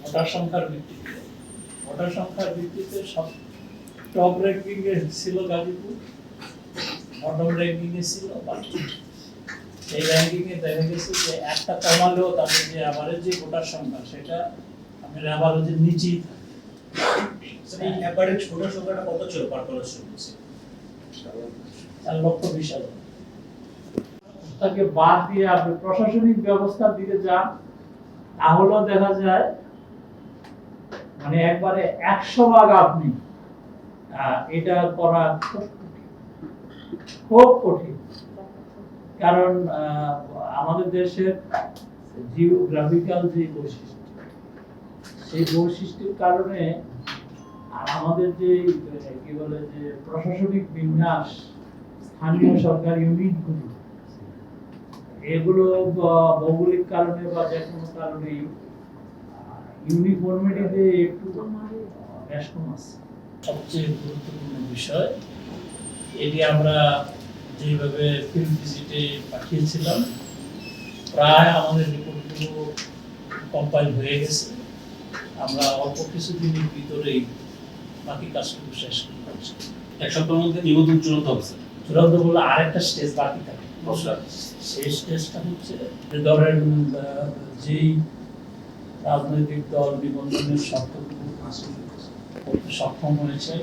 Voter সংখ্যার ভিত্তিতে। Voter সংখ্যার ভিত্তিতে সব টপ র্যাঙ্কিং এ ছিল গাজীপুর, বটম র্যাঙ্কিং এ ছিল বাকি। এই র্যাঙ্কিং এ দেখা গেছে যে একটা কমালেও তাদের যে এভারেজ যে ভোটার সংখ্যা সেটা আমাদের এভারেজের নিচেই থাকে। এই অ্যাভারেজ ভোটার সংখ্যাটা কত ছিল পারফরমেন্স শুনছি 4,20,000। তাকে বাদ দিয়ে আপনি প্রশাসনিক ব্যবস্থার দিকে যান, তাহলেও দেখা যায় মানে একবারে 100 ভাগ আপনি এটা করা খুব কঠিন। কারণ আমাদের দেশের জিওগ্রাফিক্যাল যে বৈশিষ্ট্য, সেই বৈশিষ্ট্যের কারণে আর আমাদের যে কি বলে যে প্রশাসনিক বিন্যাস, স্থানীয় সরকার ইউনিটগুলো, এগুলো ভৌগোলিক কারণে বা যে কোনো কারণে ইউনিফর্মিটিতে একটু বেশ কম আছে। সবচেয়ে গুরুত্বপূর্ণ বিষয় এটি আমরা যেভাবে ফিল্ড ভিজিটে পাঠিয়েছিলাম, প্রায় আমাদের রিপোর্টগুলো কম্পাইল হয়ে গেছে। আমরা অল্প কিছুদিনের ভিতরেই বাকি কাজটুকু শেষ করতে পারছি। এক সপ্তাহের মধ্যে নিবন্ধন চূড়ান্ত হবে স্যার। চূড়ান্ত বলে আরেকটা স্টেজ বাকি থাকে। সেই স্টেজটা হচ্ছে যে ধরেন যেই রাজনৈতিক দল নিবন্ধনের শর্তগুলো হাসিল করতে সক্ষম হয়েছেন,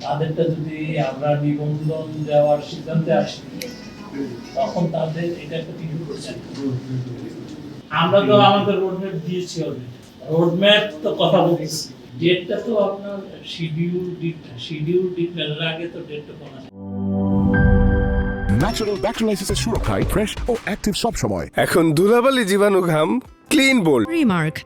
তাদেরটা যদি আমরা নিবন্ধন দেওয়ার সিদ্ধান্তে আসি, তখন তাদের এটা একটা টিকিট করছেন। আমরা তো আমাদের রোডম্যাপ দিয়েছি অলরেডি। রোডম্যাপ তো কথা বলছি, ডেটটা তো আপনার শিডিউল ডিক্লেয়ারের আগে তো ডেটটা বলা যায়। ন্যাচারাল ব্যাকটেরিয়ালাইসিসের সুরক্ষায় ফ্রেশ ও অ্যাক্টিভ সব সময়। এখন ধুলাবালি জীবাণু ঘাম ক্লিন বোল্ড। Remark.